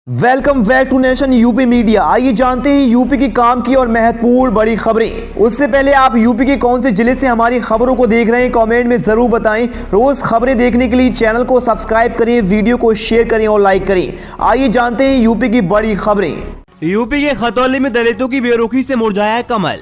Welcome back to nation UP media. आइए जानते हैं यूपी की काम की और महत्वपूर्ण बड़ी खबरें। उससे पहले आप यूपी के कौन से जिले से हमारी खबरों को देख रहे हैं कमेंट में जरूर बताएं। रोज खबरें देखने के लिए चैनल को सब्सक्राइब करें, वीडियो को शेयर करें और लाइक करें। आइए जानते हैं यूपी की बड़ी खबरें। यूपी के खतौली में दलितों की बेरुखी से मुरझाया कमल।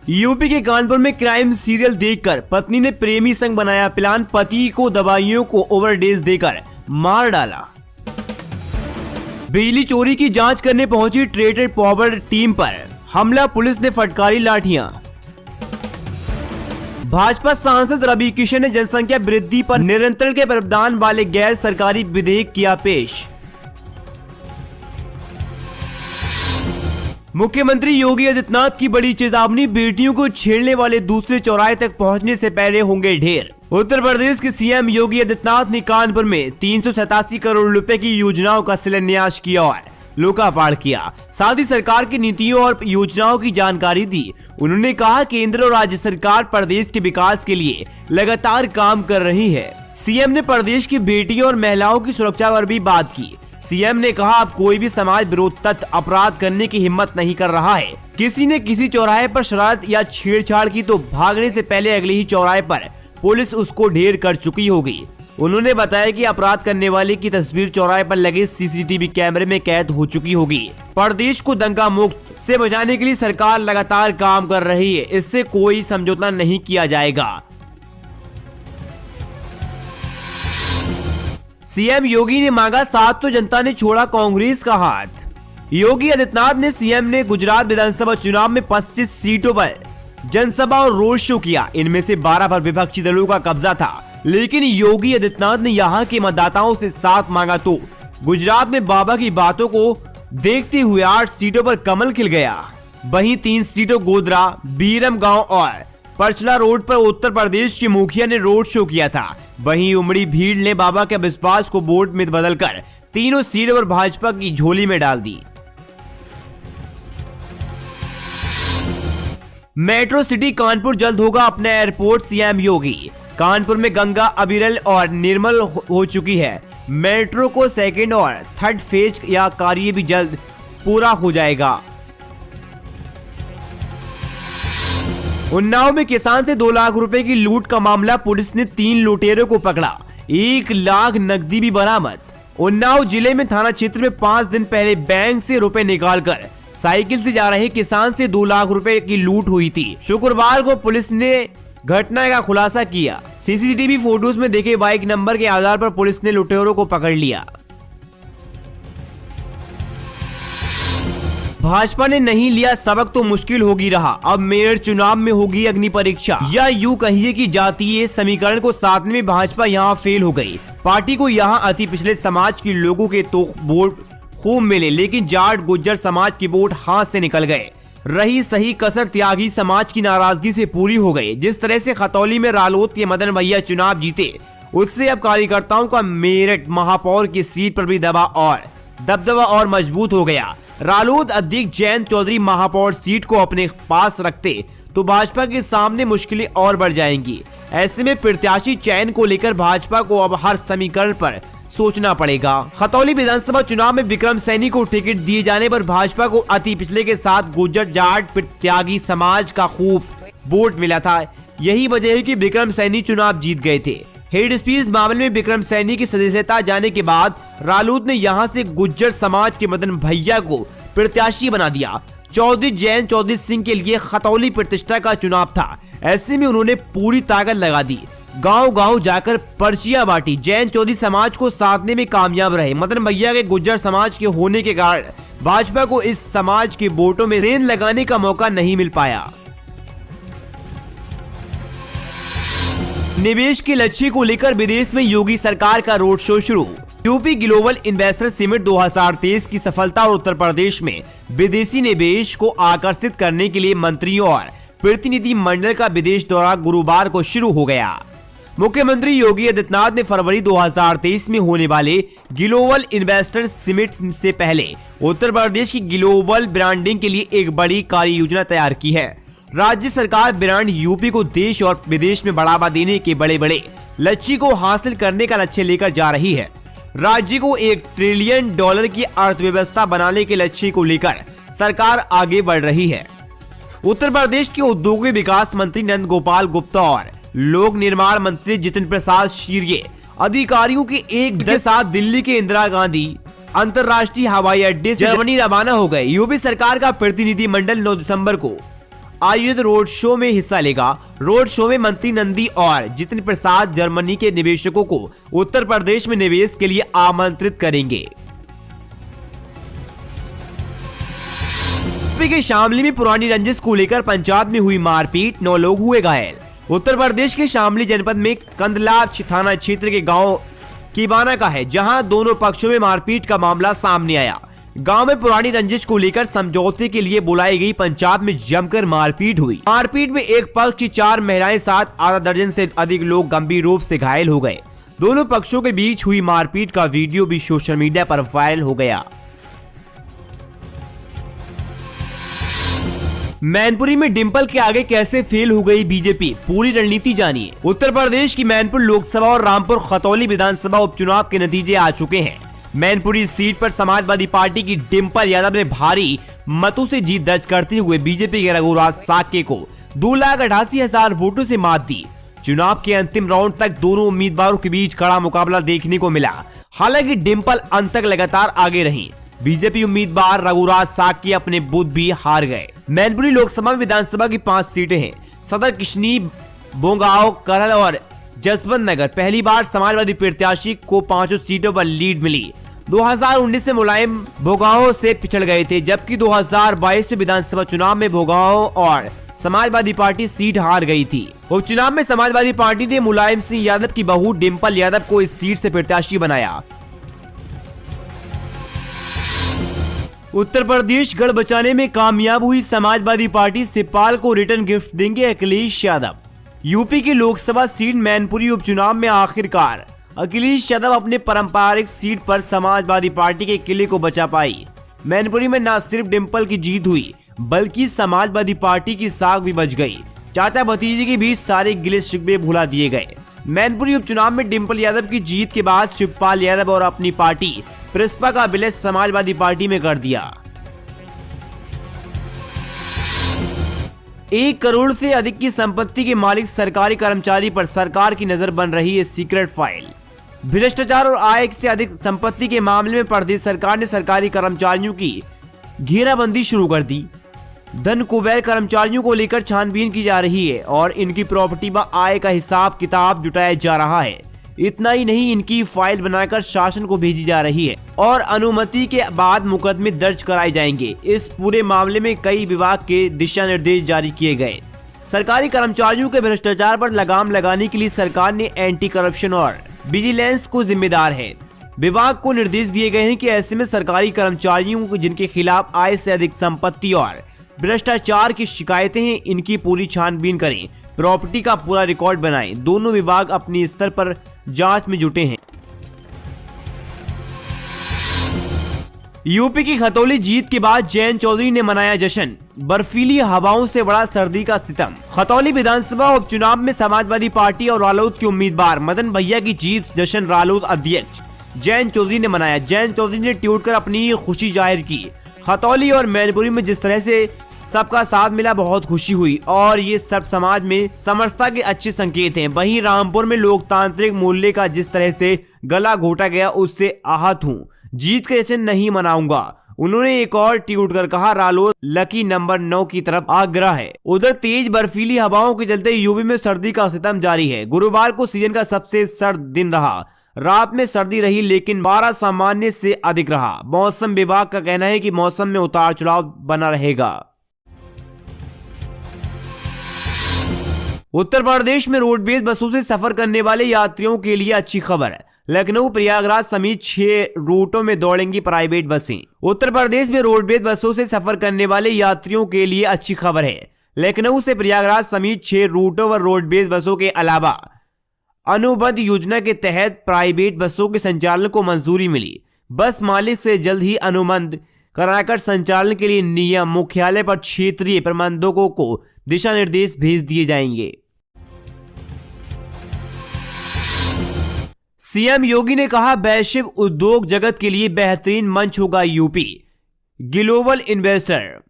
यूपी के कानपुर में क्राइम सीरियल देखकर पत्नी ने प्रेमी संग बनाया प्लान, पति को दवाइयों को ओवरडोज देकर मार डाला। बिजली चोरी की जांच करने पहुंची ट्रेडेड पावर टीम पर हमला, पुलिस ने फटकारी लाठियां। भाजपा सांसद रवि किशन ने जनसंख्या वृद्धि पर नियंत्रण के प्रावधान वाले गैर सरकारी विधेयक किया पेश। मुख्यमंत्री योगी आदित्यनाथ की बड़ी चेतावनी, बेटियों को छेड़ने वाले दूसरे चौराहे तक पहुंचने से पहले होंगे ढेर। उत्तर प्रदेश के सीएम योगी आदित्यनाथ ने कानपुर में 387 करोड़ रुपए की योजनाओं का शिलान्यास किया और लोकार्पण किया। साथ ही सरकार की नीतियों और योजनाओं की जानकारी दी। उन्होंने कहा केंद्र और राज्य सरकार प्रदेश के विकास के लिए लगातार काम कर रही है। सीएम ने प्रदेश की बेटियों और महिलाओं की सुरक्षा पर भी बात की। सीएम ने कहा अब कोई भी समाज विरोध तत्व अपराध करने की हिम्मत नहीं कर रहा है। किसी ने किसी चौराहे पर शरारत या छेड़छाड़ की तो भागने से पहले अगले ही चौराहे पर पुलिस उसको ढेर कर चुकी होगी। उन्होंने बताया कि अपराध करने वाले की तस्वीर चौराहे पर लगे सीसीटीवी कैमरे में कैद हो चुकी होगी। प्रदेश को दंगा मुक्त से बचाने के लिए सरकार लगातार काम कर रही है, इससे कोई समझौता नहीं किया जाएगा। सीएम योगी ने मांगा साथ तो जनता ने छोड़ा कांग्रेस का हाथ। योगी आदित्यनाथ ने सीएम ने गुजरात विधानसभा चुनाव में 25 सीटों पर जनसभा और रोड शो किया। इनमें से 12 पर विपक्षी दलों का कब्जा था, लेकिन योगी आदित्यनाथ ने यहां के मतदाताओं से साथ मांगा तो गुजरात में बाबा की बातों को देखते हुए 8 सीटों पर कमल खिल गया। वहीं 3 सीटों गोधरा, बीरम गांव और परचला रोड पर उत्तर प्रदेश के मुखिया ने रोड शो किया था। वहीं उमड़ी भीड़ ने बाबा के विश्वास को वोट में बदलकर तीनों सीटों पर भाजपा की झोली में डाल दी। मेट्रो सिटी कानपुर जल्द होगा अपना एयरपोर्ट, सीएम योगी। कानपुर में गंगा, अविरल और निर्मल हो चुकी है। मेट्रो को सेकंड और थर्ड फेज या कार्य भी जल्द पूरा हो जाएगा। उन्नाव में किसान से 2 लाख रुपए की लूट का मामला, पुलिस ने 3 लुटेरों को पकड़ा, 1 लाख नकदी भी बरामद। उन्नाव जिले में थाना क्षेत्र में 5 दिन पहले बैंक से रुपए निकालकर साइकिल से जा रहे किसान से 2 लाख रुपए की लूट हुई थी। शुक्रवार को पुलिस ने घटना का खुलासा किया। सीसीटीवी फोटोज में देखे बाइक नंबर के आधार पर पुलिस ने लुटेरों को पकड़ लिया। भाजपा ने नहीं लिया सबक तो मुश्किल होगी रहा, अब मेयर चुनाव में होगी अग्नि परीक्षा। या यूं कहिए कि जातीय समीकरण को साधने में भाजपा यहां फेल हो गई। पार्टी को यहां अति पिछले समाज के लोगों के तो वोट खूब मिले, लेकिन जाट गुज्जर समाज के वोट हाथ से निकल गए। रही सही कसर त्यागी समाज की नाराजगी से पूरी हो गई। जिस तरह से खतौली में रालोद के मदन भैया चुनाव जीते, उससे अब कार्यकर्ताओं का मेरठ महापौर की सीट पर भी दबदबा और मजबूत हो गया। रालोद अध्यक्ष जयंत चौधरी महापौर सीट को अपने पास रखते तो भाजपा के सामने मुश्किलें और बढ़ जाएंगी। ऐसे में प्रत्याशी चयन को लेकर भाजपा को अब हर समीकरण पर सोचना पड़ेगा। खतौली विधानसभा चुनाव में विक्रम सैनी को टिकट दिए जाने पर भाजपा को अति पिछले के साथ गुर्जर जाट त्यागी समाज का खूब वोट मिला था। यही वजह है कि विक्रम सैनी चुनाव जीत गए थे। हेड स्पीच मामले में विक्रम सैनी की सदस्यता जाने के बाद रालोद ने यहां से गुज्जर समाज के मदन भैया को प्रत्याशी बना दिया। चौधरी जयंत चौधरी सिंह के लिए खतौली प्रतिष्ठा का चुनाव था। ऐसे में उन्होंने पूरी ताकत लगा दी, गांव-गांव जाकर पर्चियां बांटी। जैन चौधरी समाज को साधने में कामयाब रहे। मदन भैया के गुज्जर समाज के होने के कारण भाजपा को इस समाज के वोटों में सेंध लगाने का मौका नहीं मिल पाया। निवेश के लक्ष्य को लेकर विदेश में योगी सरकार का रोड शो शुरू। यूपी ग्लोबल इन्वेस्टर समिट 2023 की सफलता और उत्तर प्रदेश में विदेशी निवेश को आकर्षित करने के लिए मंत्रियों और प्रतिनिधि मंडल का विदेश दौरा गुरुवार को शुरू हो गया। मुख्यमंत्री योगी आदित्यनाथ ने फरवरी 2023 में होने वाले ग्लोबल इन्वेस्टर समिट से पहले उत्तर प्रदेश की ग्लोबल ब्रांडिंग के लिए एक बड़ी कार्य योजना तैयार की है। राज्य सरकार ब्रांड यूपी को देश और विदेश में बढ़ावा देने के बड़े बड़े लक्ष्य को हासिल करने का लक्ष्य लेकर जा रही है। राज्य को $1 ट्रिलियन की अर्थव्यवस्था बनाने के लक्ष्य को लेकर सरकार आगे बढ़ रही है। उत्तर प्रदेश के औद्योगिक विकास मंत्री नंद गोपाल गुप्ता और लोक निर्माण मंत्री जितिन प्रसाद शिर्के अधिकारियों के एक दल के साथ दिल्ली के इंदिरा गांधी अंतर्राष्ट्रीय हवाई अड्डे से जर्मनी रवाना हो गए। यूपी सरकार का प्रतिनिधिमंडल 9 दिसंबर को आयोजित रोड शो में हिस्सा लेगा। रोड शो में मंत्री नंदी और जितिन प्रसाद जर्मनी के निवेशकों को उत्तर प्रदेश में निवेश के लिए आमंत्रित करेंगे। यूपी के शामली में पुरानी रंजिश को लेकर पंचायत में हुई मारपीट, 9 लोग हुए घायल। उत्तर प्रदेश के शामली जनपद में कंदला थाना क्षेत्र के गांव कीबाना का है, जहां दोनों पक्षों में मारपीट का मामला सामने आया। गांव में पुरानी रंजिश को लेकर समझौते के लिए बुलाई गई पंचायत में जमकर मारपीट हुई। मारपीट में एक पक्ष की 4 महिलाएं साथ आधा दर्जन से अधिक लोग गंभीर रूप से घायल हो गए। दोनों पक्षों के बीच हुई मारपीट का वीडियो भी सोशल मीडिया पर वायरल हो गया। मैनपुरी में डिंपल के आगे कैसे फेल हो गई बीजेपी, पूरी रणनीति जानिए। उत्तर प्रदेश की मैनपुर लोकसभा और रामपुर खतौली विधानसभा उपचुनाव के नतीजे आ चुके हैं। मैनपुरी सीट पर समाजवादी पार्टी की डिंपल यादव ने भारी मतों से जीत दर्ज करते हुए बीजेपी के रघुराज साकेत को 2,88,000 वोटों से मात दी। चुनाव के अंतिम राउंड तक दोनों उम्मीदवारों के बीच कड़ा मुकाबला देखने को मिला। हालांकि डिंपल अंत तक लगातार आगे रही। बीजेपी उम्मीदवार रघुराज साकेत अपने बूथ भी हार गए। मैनपुरी लोकसभा विधानसभा की 5 सीटें हैं। सदर, किशनी, बोंगाव, करहल और जसवंत नगर। पहली बार समाजवादी प्रत्याशी को 5 सीटों पर लीड मिली। 2019 में मुलायम भोगांव से पिछड़ गए थे, जबकि 2022 में विधानसभा चुनाव में भोगांव और समाजवादी पार्टी सीट हार गई थी। उपचुनाव में समाजवादी पार्टी ने मुलायम सिंह यादव की बहू डिंपल यादव को इस सीट से प्रत्याशी बनाया। उत्तर प्रदेश गढ़ बचाने में कामयाब हुई समाजवादी पार्टी, सिपाल को रिटर्न गिफ्ट देंगे अखिलेश यादव। यूपी की लोकसभा सीट मैनपुरी उपचुनाव में आखिरकार अखिलेश यादव अपने पारंपरिक सीट पर समाजवादी पार्टी के किले को बचा पाई। मैनपुरी में न सिर्फ डिंपल की जीत हुई, बल्कि समाजवादी पार्टी की साख भी बच गई। चाचा भतीजे के बीच सारे गिले शिकवे भुला दिए गए। मैनपुरी उपचुनाव में डिंपल यादव की जीत के बाद शिवपाल यादव और अपनी पार्टी प्रिस्पा का विलय समाजवादी पार्टी में कर दिया। 1 करोड़ से अधिक की संपत्ति के मालिक सरकारी कर्मचारी पर सरकार की नजर बन रही है सीक्रेट फाइल। भ्रष्टाचार और आय से अधिक संपत्ति के मामले में प्रदेश सरकार ने सरकारी कर्मचारियों की घेराबंदी शुरू कर दी। धन कुबेर कर्मचारियों को लेकर छानबीन की जा रही है और इनकी प्रॉपर्टी व आय का हिसाब किताब जुटाया जा रहा है। इतना ही नहीं, इनकी फाइल बनाकर शासन को भेजी जा रही है और अनुमति के बाद मुकदमे दर्ज कराए जाएंगे। इस पूरे मामले में कई विभाग के दिशा निर्देश जारी किए गए। सरकारी कर्मचारियों के भ्रष्टाचार पर लगाम लगाने के लिए सरकार ने एंटी करप्शन और विजिलेंस को जिम्मेदार है। विभाग को निर्देश दिए गए हैं कि ऐसे में सरकारी कर्मचारियों को जिनके खिलाफ आय से अधिक संपत्ति और भ्रष्टाचार की शिकायतें हैं, इनकी पूरी छानबीन करें, प्रॉपर्टी का पूरा रिकॉर्ड बनाएं। दोनों विभाग अपनी स्तर पर जांच में जुटे हैं। यूपी की खतौली जीत के बाद जयंत चौधरी ने मनाया जश्न, बर्फीली हवाओं से बड़ा सर्दी का सितम। खतौली विधानसभा उपचुनाव में समाजवादी पार्टी और रालोद के उम्मीदवार मदन भैया की जीत जश्न रालोद अध्यक्ष जयंत चौधरी ने मनाया। जयंत चौधरी ने ट्वीट कर अपनी खुशी जाहिर की। खतौली और मैनपुरी में जिस तरह से सबका साथ मिला, बहुत खुशी हुई और ये सब समाज में समरसता के अच्छे संकेत हैं। वहीं रामपुर में लोकतांत्रिक मूल्य का जिस तरह से गला घोटा गया, उससे आहत हूँ। जीत का जश्न नहीं मनाऊंगा। उन्होंने एक और ट्वीट कर कहा, रालोद लकी नंबर 9 की तरफ आग्रह है। उधर तेज बर्फीली हवाओं के चलते यूपी में सर्दी का सितम जारी है। गुरुवार को सीजन का सबसे सर्द दिन रहा। रात में सर्दी रही, लेकिन 12 सामान्य से अधिक रहा। मौसम विभाग का कहना है कि मौसम में उतार चढ़ाव बना रहेगा। उत्तर प्रदेश में रोडवेज बसों से सफर करने वाले यात्रियों के लिए अच्छी खबर है। लखनऊ, प्रयागराज समेत 6 रूटों में दौड़ेंगी प्राइवेट बसें। उत्तर प्रदेश में रोडवेज बसों से सफर करने वाले यात्रियों के लिए अच्छी खबर है। लखनऊ से प्रयागराज समेत 6 रूटों पर रोडवेज बसों के अलावा अनुबंध योजना के तहत प्राइवेट बसों के संचालन को मंजूरी मिली। बस मालिक से जल्द ही अनुबंध कराकर संचालन के लिए नियम मुख्यालय पर क्षेत्रीय प्रबंधकों को दिशा निर्देश भेज दिए जाएंगे। सीएम योगी ने कहा वैश्विक उद्योग जगत के लिए बेहतरीन मंच होगा यूपी। Global investor.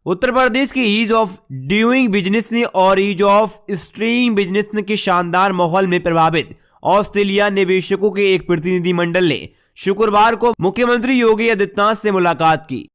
उत्तर प्रदेश के ईज ऑफ डूइंग बिजनेस ने और ईज ऑफ स्ट्रीइंग बिजनेस के शानदार माहौल में प्रभावित ऑस्ट्रेलिया निवेशकों के एक प्रतिनिधिमंडल ने शुक्रवार को मुख्यमंत्री योगी आदित्यनाथ से मुलाकात की।